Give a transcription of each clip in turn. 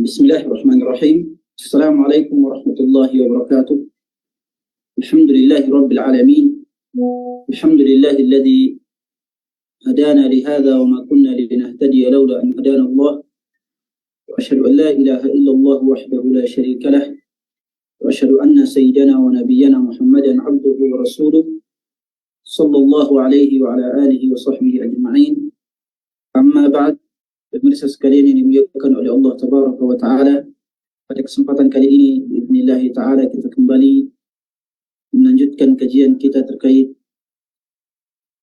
Bismillahirrahmanirrahim. Assalamualaikum warahmatullahi wabarakatuh. Alhamdulillahi rabbil alamin. Alhamdulillahilladzi hadana lihada wa ma kunna linahtadiya laula an hadana Allah. Wa asyhadu an la ilaha illallah wahdahu la syarika lah. Wa asyhadu anna sayyidana wa nabiyyana Muhammadan abduhu wa rasuluh sallallahu alaihi wa ala alihi wa sahbihi ajma'in. Amma ba'd. Pemirsa sekalian yang dimuliakan oleh Allah Tabaraka wa Ta'ala, pada kesempatan kali ini biidznillah ta'ala kita kembali melanjutkan kajian kita terkait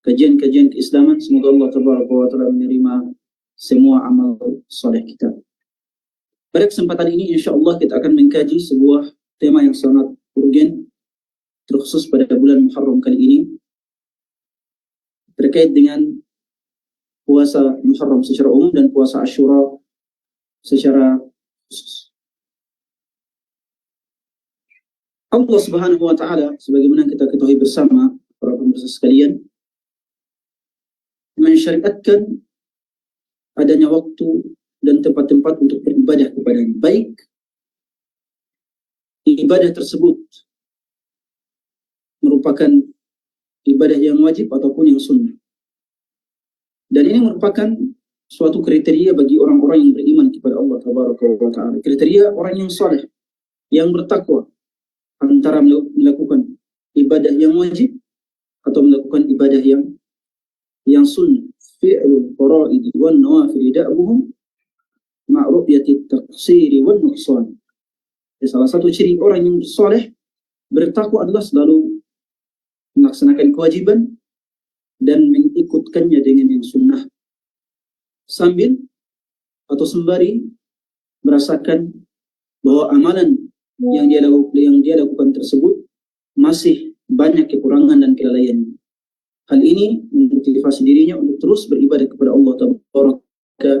kajian-kajian keislaman. Semoga Allah Tabaraka wa Ta'ala menerima semua amal soleh kita. Pada kesempatan ini insyaAllah kita akan mengkaji sebuah tema yang sangat urgen, terkhusus pada bulan Muharram kali ini, terkait dengan puasa Muharram secara umum dan puasa Asyura secara khusus. Allah Subhanahu wa Ta'ala, sebagaimana kita ketahui bersama para pemirsa sekalian, mensyariatkan adanya waktu dan tempat-tempat untuk beribadah kepadanya, baik ibadah tersebut merupakan ibadah yang wajib ataupun yang sunnah. Dan ini merupakan suatu kriteria bagi orang-orang yang beriman kepada Allah Tabaraka wa Ta'ala. Kriteria orang yang saleh, yang bertakwa, antara melakukan ibadah yang wajib atau melakukan ibadah yang sunnah. Fi'lul faraidi wan nawafil da'buhum ma'rufiyati taqsiri wan nuqsan. Salah satu ciri orang yang saleh, bertakwa adalah selalu melaksanakan kewajiban dan mengikutkannya dengan yang sunnah, sambil atau sembari merasakan bahwa amalan yang dia lakukan tersebut masih banyak kekurangan dan kelalaiannya. Hal ini memotivasi dirinya untuk terus beribadah kepada Allah Tabaraka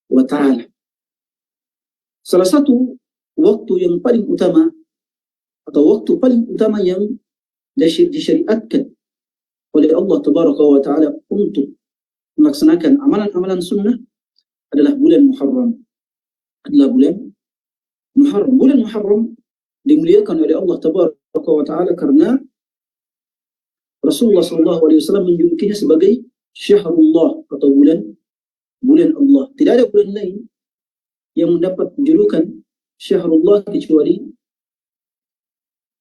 wa Ta'ala. Salah satu waktu yang paling utama atau waktu paling utama yang disyariatkan oleh Allah Tabaraka wa Ta'ala untuk melaksanakan amalan-amalan sunnah adalah bulan Muharram. Bulan Muharram dimuliakan oleh Allah Tabaraka wa Ta'ala karena Rasulullah SAW menjulukinya sebagai Syahrullah atau bulan Allah. Tidak ada bulan lain yang mendapat julukan Syahrullah kecuali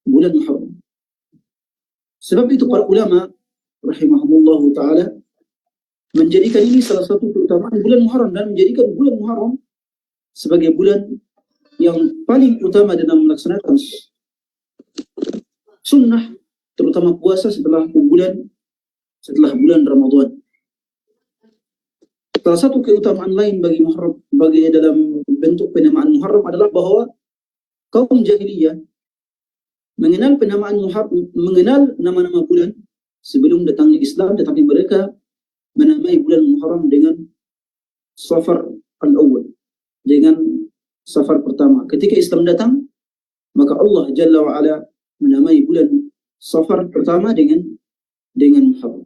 bulan Muharram. Sebab itu para ulama rahimahumullahu ta'ala menjadikan ini salah satu keutamaan bulan Muharram dan menjadikan bulan Muharram sebagai bulan yang paling utama dalam melaksanakan sunnah, terutama puasa setelah bulan Ramadan. Salah satu keutamaan lain bagi Muharram, bagi dalam bentuk penamaan Muharram adalah bahwa kaum jahiliyah mengenal penamaan Muharram, mengenal nama-nama bulan sebelum datangnya Islam, tetapi mereka menamai bulan Muharram dengan Safar al-Awwal, dengan Safar pertama. Ketika Islam datang, maka Allah Jalla wa Ala menamai bulan Safar pertama dengan Muharram.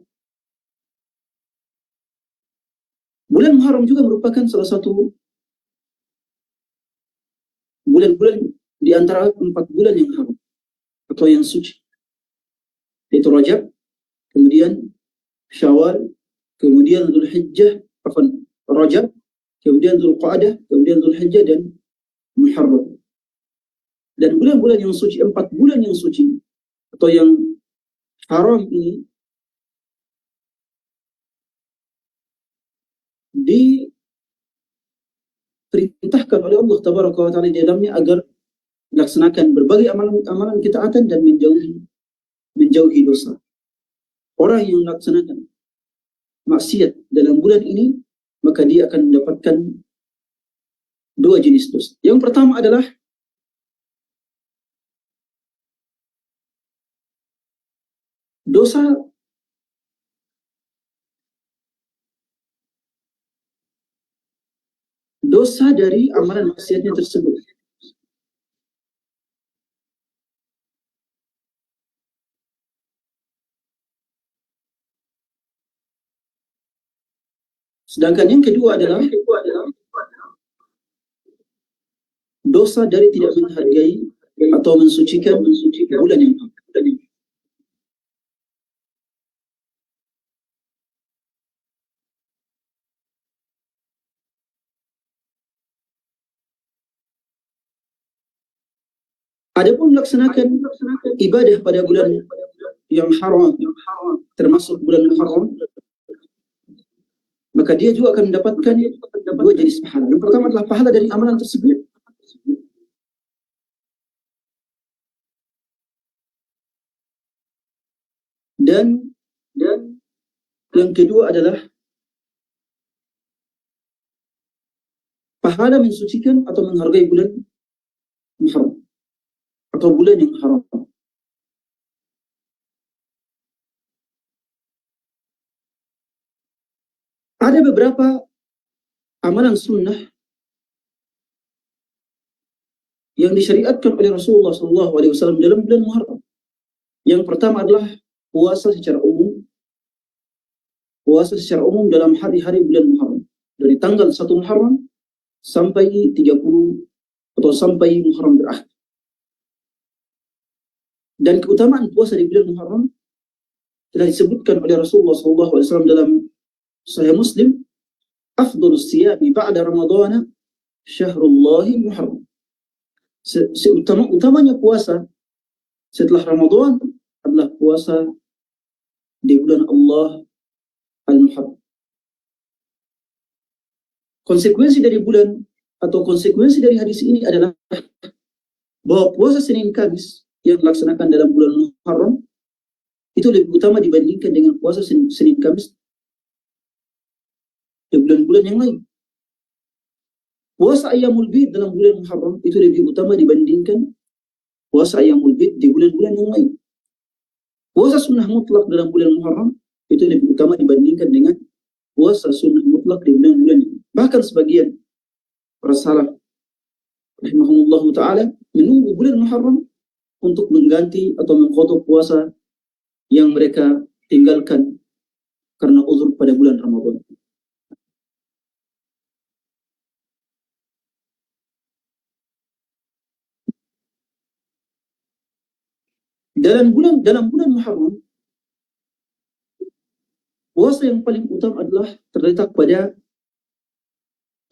Bulan Muharram juga merupakan salah satu bulan-bulan di antara 4 bulan yang haram atau yang suci, yaitu Rajab, kemudian Syawal, kemudian Dzulhijjah, Rajab, kemudian Dzulqa'dah, kemudian Dzulhijjah dan Muharram. Dan bulan-bulan yang suci, 4 bulan yang suci atau yang haram ini diperintahkan oleh Allah Tabaraka wa Ta'ala di dalamnya agar melaksanakan berbagai amalan ketaatan dan menjauhi dosa. Orang yang melaksanakan maksiat dalam bulan ini, maka dia akan mendapatkan 2 jenis dosa. Yang pertama adalah dosa dari amalan maksiatnya tersebut. Sedangkan yang kedua adalah dosa dari tidak menghargai atau mensucikan bulan yang haram. Adapun melaksanakan ibadah pada bulan yang haram, termasuk bulan Muharram, maka dia juga akan mendapatkan dua jenis pahala. Yang pertama adalah pahala dari amalan tersebut, dan yang kedua adalah pahala mensucikan atau menghargai bulan Muharram atau bulan yang haram. Ada beberapa amalan sunnah yang disyariatkan oleh Rasulullah SAW dalam bulan Muharram. Yang pertama adalah puasa secara umum. Puasa secara umum dalam hari-hari bulan Muharram, dari tanggal 1 Muharram sampai 30 atau sampai Muharram berakhir. Dan keutamaan puasa di bulan Muharram telah disebutkan oleh Rasulullah SAW dalam Sahih Muslim, afdhalus siyami ba'da Ramadhan syahrullahi Muharram. Utamanya puasa setelah Ramadan adalah puasa di bulan Allah Al-Muharram. Konsekuensi dari bulan atau konsekuensi dari hadis ini adalah bahwa puasa Senin Kamis yang dilaksanakan dalam bulan Muharram itu lebih utama dibandingkan dengan puasa Senin Kamis di bulan-bulan yang lain. Puasa Ayyamul Bid dalam bulan Muharram itu lebih utama dibandingkan puasa Ayyamul Bid di bulan-bulan yang lain. Puasa sunnah mutlak dalam bulan Muharram itu lebih utama dibandingkan dengan puasa sunnah mutlak di bulan-bulan yang lain. Bahkan sebagian para salaf rahimahumullah ta'ala menunggu bulan Muharram untuk mengganti atau mengqadha puasa yang mereka tinggalkan karena uzur pada bulan Ramadan. Dalam bulan Muharram, puasa yang paling utama adalah terletak pada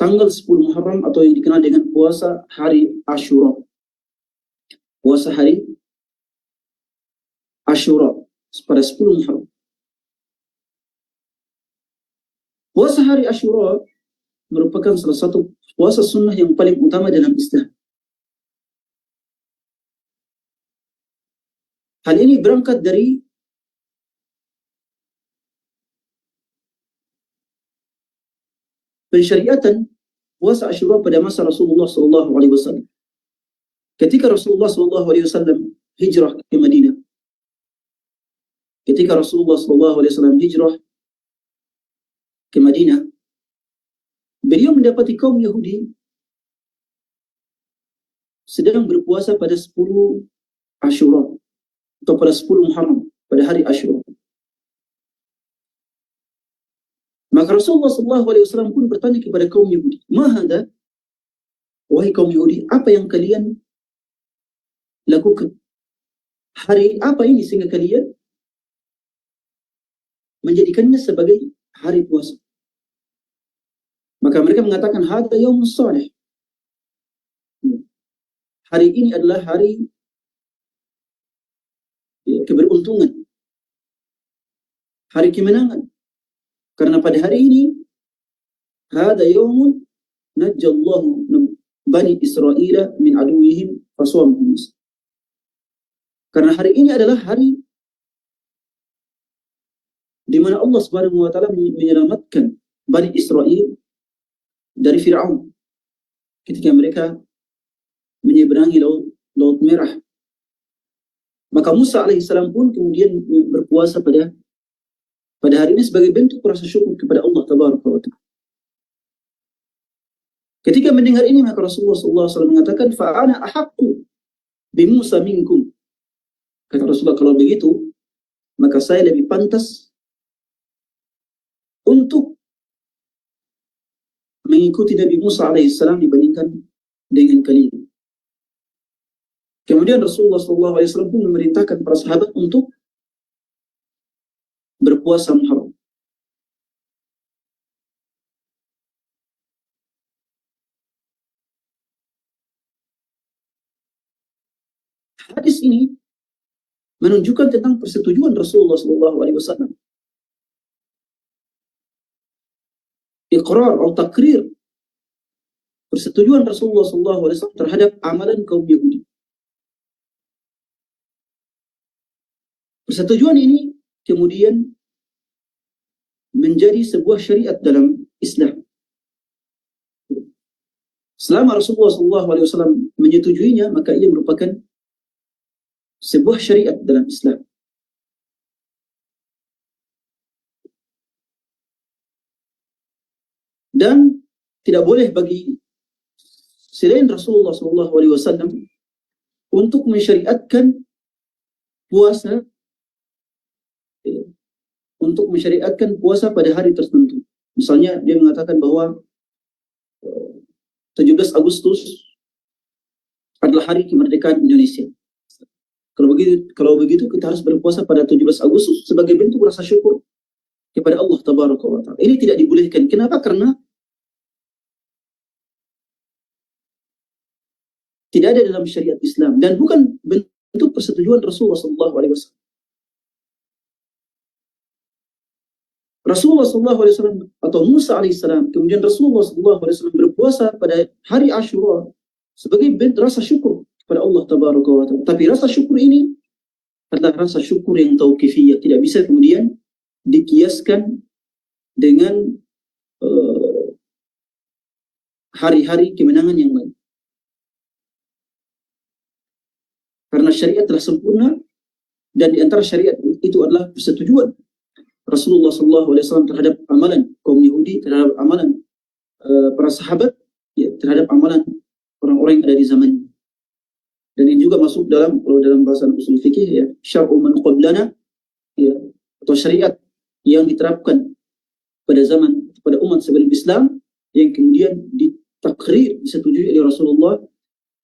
tanggal 10 Muharram atau yang dikenal dengan puasa hari Ashura. Puasa hari Ashura pada 10 Muharram. Puasa hari Ashura merupakan salah satu puasa sunnah yang paling utama dalam Islam. Hal ini berangkat dari pensyariatan puasa Ashura pada masa Rasulullah SAW. Ketika Rasulullah SAW hijrah ke Madinah, beliau mendapati kaum Yahudi sedang berpuasa pada 10 Ashura atau pada 10 Muharram, pada hari Ashura. Maka Rasulullah SAW pun bertanya kepada kaum Yahudi, "Ma hadha?" Wahai kaum Yahudi, apa yang kalian lakukan? Hari apa ini sehingga kalian menjadikannya sebagai hari puasa? Maka mereka mengatakan, "Hadha yaumus salih." Hari ini adalah hari keberuntungan, hari kemenangan. Karena pada hari ini, hadha yaumun najjallahu bani Israel min aduwihim fasawmuhum. Karena hari ini adalah hari di mana Allah Subhanahu wa taala menyelamatkan Bani Israel dari Firaun ketika mereka menyeberangi Laut Merah. Maka Musa alaihissalam pun kemudian berpuasa pada hari ini sebagai bentuk rasa syukur kepada Allah Tabaraka wa Ta'ala. Ketika mendengar ini, maka Rasulullah SAW mengatakan, "Fa'ana ahaqqu bi Musa minkum." Kata Rasulullah, kalau begitu, maka saya lebih pantas untuk mengikuti Nabi Musa alaihissalam dibandingkan dengan kalian. Kemudian Rasulullah SAW pun memerintahkan para sahabat untuk berpuasa Muharram. Hadis ini menunjukkan tentang persetujuan Rasulullah SAW. Iqrar atau takrir persetujuan Rasulullah SAW terhadap amalan kaum Yahudi. Persetujuan ini kemudian menjadi sebuah syariat dalam Islam. Selama Rasulullah SAW menyetujuinya, maka ia merupakan sebuah syariat dalam Islam. Dan tidak boleh bagi selain Rasulullah SAW untuk mensyariatkan puasa, pada hari tertentu. Misalnya dia mengatakan bahwa 17 Agustus adalah hari kemerdekaan Indonesia. Kalau begitu kita harus berpuasa pada 17 Agustus sebagai bentuk rasa syukur kepada Allah Tabaraka wa Ta'ala. Ini tidak dibolehkan. Kenapa? Karena tidak ada dalam syariat Islam dan bukan bentuk persetujuan Rasulullah SAW. Rasulullah SAW atau Musa alaihissalam, kemudian Rasulullah SAW berpuasa pada hari Ashura sebagai bentuk rasa syukur kepada Allah Tabaraka wa Ta'ala. Tapi rasa syukur ini adalah rasa syukur yang tauqifiyah, tidak bisa kemudian dikiaskan dengan hari-hari kemenangan yang lain. Karena syariat telah sempurna dan di antara syariat itu adalah persetujuan Rasulullah SAW terhadap amalan kaum Yahudi, terhadap amalan para sahabat, ya, terhadap amalan orang-orang yang ada di zaman. Dan ini juga masuk dalam, kalau dalam bahasa usul fikih, ya, syar'u man qablana, ya, atau syariat yang diterapkan pada umat sebelum Islam yang kemudian ditakrir, disetujui oleh Rasulullah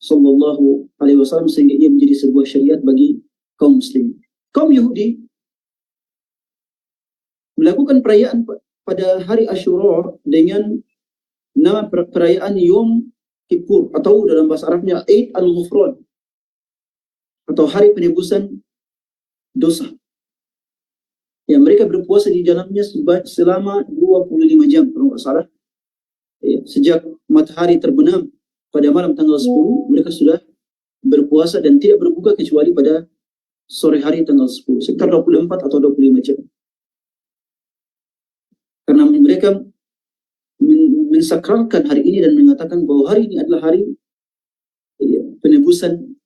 SAW sehingga ia menjadi sebuah syariat bagi kaum muslim. Kaum Yahudi melakukan perayaan pada hari Ashura dengan nama perayaan Yom Kippur atau dalam bahasa Arabnya Eid al-Ghufran atau hari penebusan dosa. Ya, mereka berpuasa di dalamnya selama 25 jam kalau tidak salah. Ya, sejak matahari terbenam pada malam tanggal 10, mereka sudah berpuasa dan tidak berbuka kecuali pada sore hari tanggal 10, sekitar 24 atau 25 jam. Karena mereka mensakralkan hari ini dan mengatakan bahwa hari ini adalah hari, ya, penebusan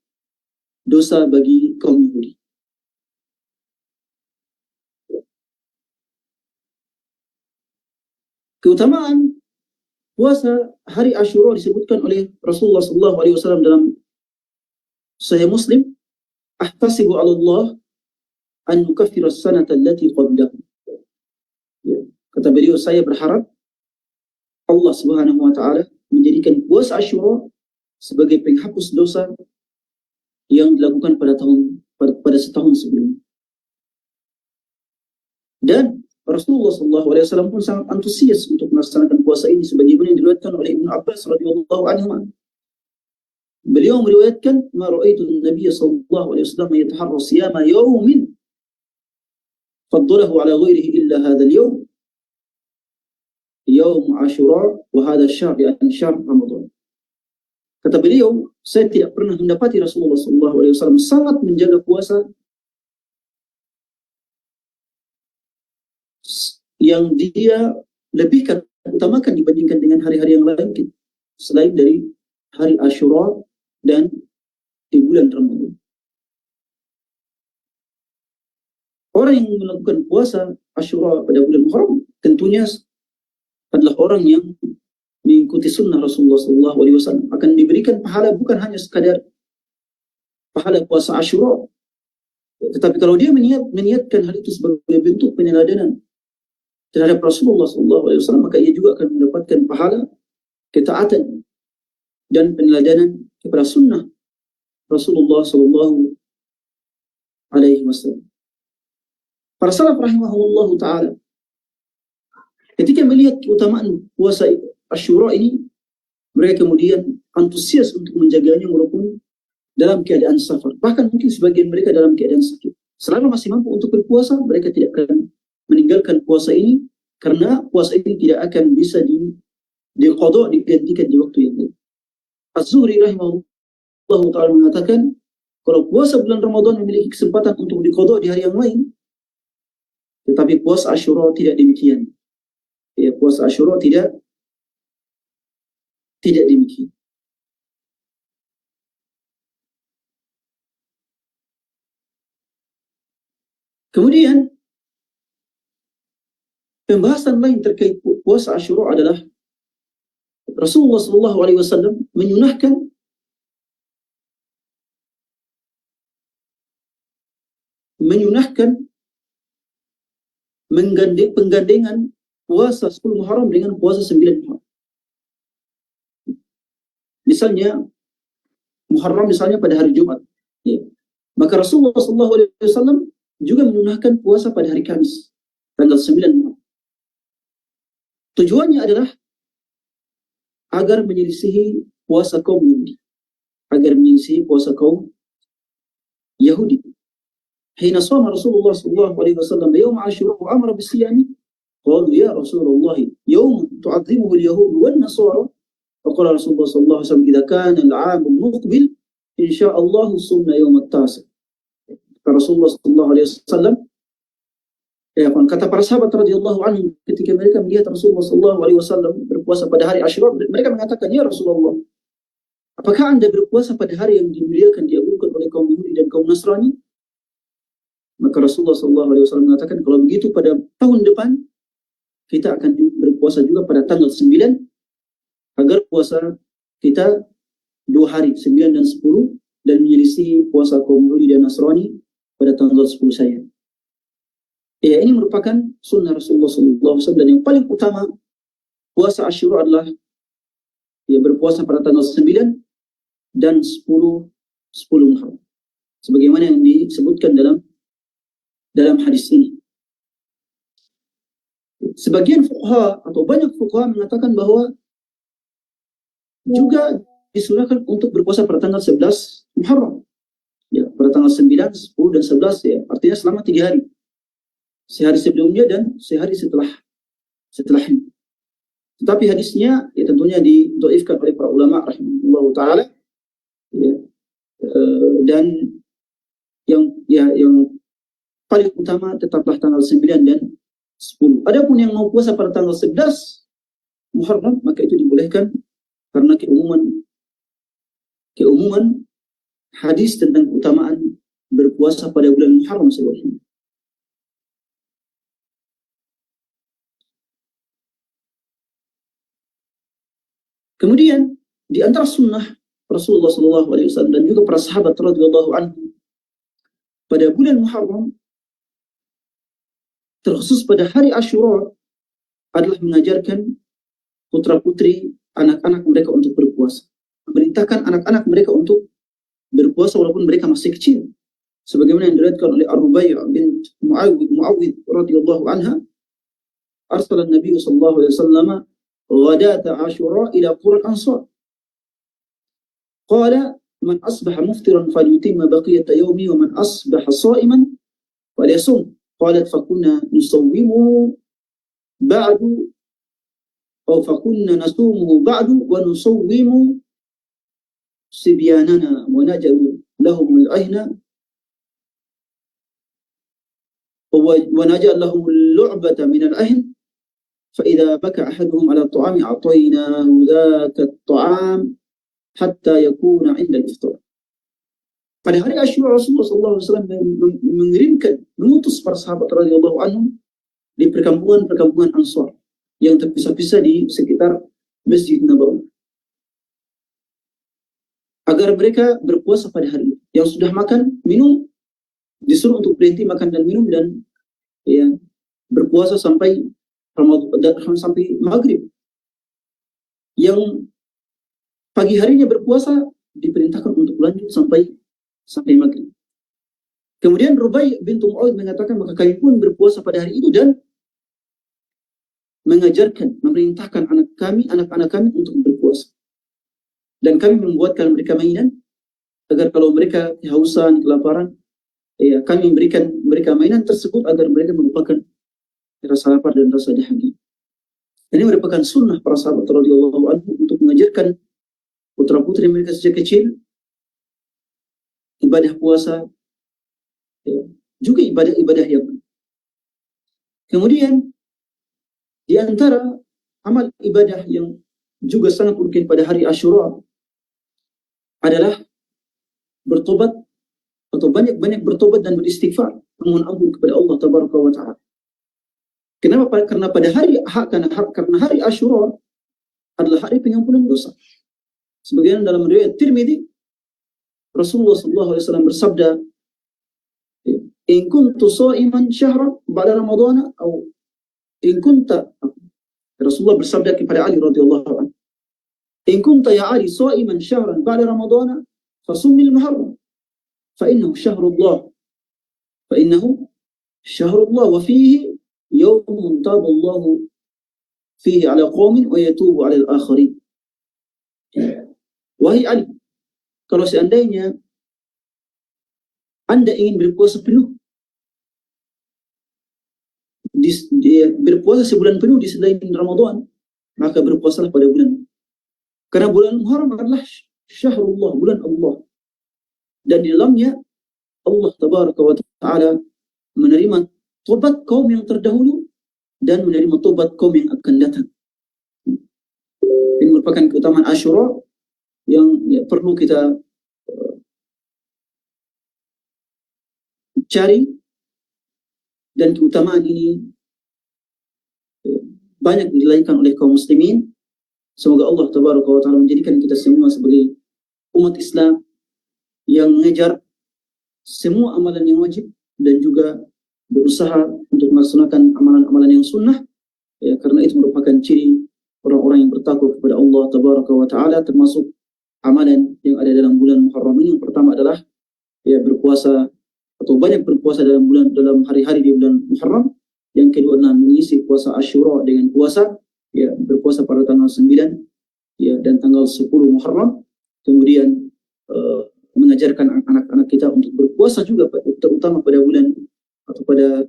dosa bagi kaum Yahudi. Keutamaan puasa hari Ashura disebutkan oleh Rasulullah SAW dalam Sahih Muslim, "Ahtasibu 'ala Allah an yukaffira as-sanata allati qablahu." Ya, kata beliau, saya berharap Allah Subhanahu wa Ta'ala menjadikan puasa Ashura sebagai penghapus dosa yang dilakukan pada setahun sebelumnya. Dan Rasulullah SAW pun sangat antusias untuk melaksanakan puasa ini sebagaimana yang diriwayatkan oleh Ibnu Abbas radhiyallahu anhu. Beliau meriwayatkan, "Ma ra'aitu an-nabiy sallallahu alaihi wasallam yataharra siyama yawmin faddalahu ala ghairihi illa hadha al-yawm, yawm Ashura wa hadha ash-shahr an shahr Ramadan." Kata beliau, saya tidak pernah mendapati Rasulullah SAW sangat menjaga puasa yang dia lebihkan, utamakan dibandingkan dengan hari-hari yang lain selain dari hari Ashura dan di bulan Ramadan. Orang yang melakukan puasa Ashura pada bulan Muharram tentunya adalah orang yang mengikuti sunnah Rasulullah SAW, akan diberikan pahala bukan hanya sekadar pahala puasa Ashura, tetapi kalau dia meniatkan hal itu sebagai bentuk peneladanan terhadap Rasulullah SAW, maka ia juga akan mendapatkan pahala ketaatan dan peneladanan kepada sunnah Rasulullah Sallallahu Alaihi Wasallam. Para salaf rahimahullah taala ketika melihat keutamaan puasa Asyura ini, mereka kemudian antusias untuk menjaganya walaupun dalam keadaan safar. Bahkan mungkin sebagian mereka dalam keadaan sakit. Selama masih mampu untuk berpuasa, mereka tidak akan meninggalkan puasa ini, karena puasa ini tidak akan bisa diqadha, digantikan di waktu yang lain. Az-Zuhri rahimahullah ta'ala mengatakan, kalau puasa bulan Ramadan memiliki kesempatan untuk diqadha di hari yang lain, tetapi puasa Asyura tidak demikian. Ya, puasa Asyura tidak demikian. Kemudian pembahasan lain terkait puasa Asyura adalah Rasulullah Sallallahu Alaihi Wasallam menyunahkan penggandengan puasa 10 Muharram dengan puasa 9 Muharram. Misalnya Muharram misalnya pada hari Jumat, ya. Maka Rasulullah Sallallahu Alaihi Wasallam juga menyunahkan puasa pada hari Kamis tanggal 9 Muharram. Tujuannya adalah agar menyelisihi puasa kaum Yahudi, Yahudi. Hina shoma Rasulullah sallallahu alaihi wasallam yawm Ashura wa amara bisiyami, qalu ya Rasulullah yawm tu'azzimuhu al-yahud wan nasara, faqala Rasulullah sallallahu alaihi wasallam idza kana al-'am al-muqbil insyaallah sumna yawm at-tasi'. Rasulullah sallallahu alaihi wasallam, kata para sahabat radhiyallahu anhum ketika mereka melihat Rasulullah sallallahu alaihi wasallam berpuasa pada hari Asyura, mereka mengatakan, ya Rasulullah, apakah Anda berpuasa pada hari yang dimuliakan, diagungkan oleh kaum Yahudi dan kaum Nasrani? Maka Rasulullah sallallahu alaihi wasallam mengatakan, kalau begitu pada tahun depan kita akan berpuasa juga pada tanggal 9, agar puasa kita 2 hari, 9 dan 10, dan menyelisih puasa kaum Yahudi dan Nasrani pada tanggal 10 saja. Ya, ini merupakan sunnah Rasulullah SAW, dan yang paling utama puasa Asyura adalah ya berpuasa pada tanggal 9 dan 10 Muharram, sebagaimana yang disebutkan dalam hadis ini. Sebagian fuqaha atau banyak fuqaha mengatakan bahwa juga disunahkan untuk berpuasa pada tanggal 11 Muharram, ya, pada tanggal 9, 10 dan 11, ya, artinya selama 3 hari. Sehari sebelumnya dan sehari setelahnya. Tetapi hadisnya ya tentunya didhaifkan oleh para ulama rahimahullah taala, ya, dan yang paling utama tetaplah tanggal 9 dan 10. Adapun yang mau puasa pada tanggal 11 Muharram, maka itu dibolehkan karena keumuman hadis tentang keutamaan berpuasa pada bulan Muharram sebelumnya. Kemudian di antara sunnah Rasulullah SAW dan juga para sahabat radhiyallahu anhum pada bulan Muharram, terkhusus pada hari Asyura, adalah mengajarkan putra-putri anak-anak mereka untuk berpuasa, memerintahkan anak-anak mereka untuk berpuasa walaupun mereka masih kecil, sebagaimana yang diriwayatkan oleh Ar-Rubai' bint Muawwidh radhiyallahu anha, arsala an-nabiy sallallahu alaihi wasallam غداة عاشوراء إلى قرى الأنصار قال من أصبح مفطرا فليتم بقية يومه ومن أصبح صائما فليصم. قالت فكنا نصومه بعد ونصوم صبياننا ونجعل لهم العهن ونجعل لهم اللعبة من العهن فإذا بكى أحدهم على الطعام أعطيناه ذاك الطعام حتى يكون عند الإفطار. Pada hari Asyura Rasulullah SAW mengutus para sahabat radhiyallahu anhum di perkampungan Ansar yang terpisah-pisah di sekitar Masjid Nabawi, agar mereka berpuasa pada hari itu. Yang sudah makan, minum, disuruh untuk berhenti makan dan minum, dan ya, berpuasa sampai maghrib. Yang pagi harinya berpuasa diperintahkan untuk lanjut sampai maghrib. Kemudian Rubai bintu Mu'awid mengatakan, maka kami pun berpuasa pada hari itu dan mengajarkan, memerintahkan anak-anak kami untuk berpuasa. Dan kami membuatkan mereka mainan agar kalau mereka kehausan, kelaparan, kami memberikan mereka mainan tersebut agar mereka melupakan rasa lapar dan rasa dahaga. Ini merupakan sunnah para sahabat radhiyallahu anhu untuk mengajarkan putra-putri mereka sejak kecil ibadah puasa, juga ibadah-ibadah yang lain. Kemudian di antara amal ibadah yang juga sangat urgen pada hari Asyura adalah bertobat atau banyak-banyak bertobat dan beristighfar, memohon ampun kepada Allah Tabaraka wa Ta'ala. Kenapa? Karena karena hari Asyura adalah hari pengampunan dosa. Sebagaimana dalam riwayat Tirmidzi, Rasulullah SAW bersabda, "In kuntu sha'iman syahran ba'da Ramadhan," atau in kunta, Rasulullah bersabda kepada Ali radhiyallahu anhu, "In kunta ya Ali sha'iman syahran ba'da Ramadhan, fasumil Muharram, fa innahu syahrullah wa fihi yawmun taballahu fihi ala qaumin wa yatubu ala al-akharin." Wahai Ali, kalau seandainya Anda ingin berpuasa penuh, berpuasa sebulan penuh di selain Ramadan, maka berpuasalah pada bulan. Karena bulan Muharram adalah syahrullah, bulan Allah. Dan di dalamnya Allah Tabaraka wa Ta'ala menerima tobat kaum yang terdahulu dan menerima tobat kaum yang akan datang. Ini merupakan keutamaan Asyura yang perlu kita cari, dan keutamaan ini banyak dilakukan oleh kaum muslimin. Semoga Allah Tabaraka wa Ta'ala menjadikan kita semua sebagai umat Islam yang mengejar semua amalan yang wajib dan juga berusaha untuk melaksanakan amalan-amalan yang sunnah, karena itu merupakan ciri orang-orang yang bertakwa kepada Allah Tabaraka wa Ta'ala. Termasuk amalan yang ada dalam bulan Muharram ini, yang pertama adalah berpuasa atau banyak berpuasa dalam hari-hari di bulan Muharram. Yang kedua adalah mengisi puasa Asyura dengan puasa, berpuasa pada tanggal 9 dan tanggal 10 Muharram. Kemudian mengajarkan anak-anak kita untuk berpuasa juga, terutama pada bulan atau pada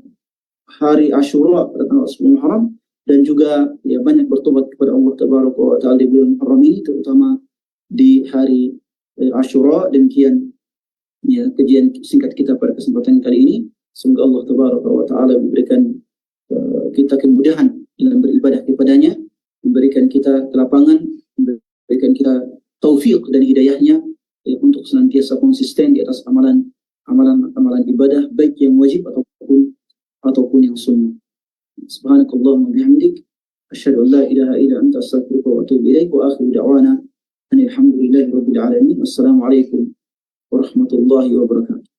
hari Asyura pada tanggal 10 Muharram, dan juga banyak bertobat kepada Allah Tabaraka wa Ta'ala di bulan Muharram ini, terutama di hari Asyura. Demikian kajian singkat kita pada kesempatan kali ini. Semoga Allah Tabaraka wa Ta'ala memberikan kita kemudahan dalam beribadah kepadanya, memberikan kita kelapangan, memberikan kita taufik dan hidayahnya untuk senantiasa konsisten di atas amalan ibadah, baik yang wajib ataupun yang sunnah. Subhanakallahumma bihamdik, asyhadu an la ilaha illa anta, astaghfiruka wa atubu ilaik, wa akhiru da'wana alhamdulillahi rabbil alamin. Wassalamualaikum warahmatullahi wabarakatuh.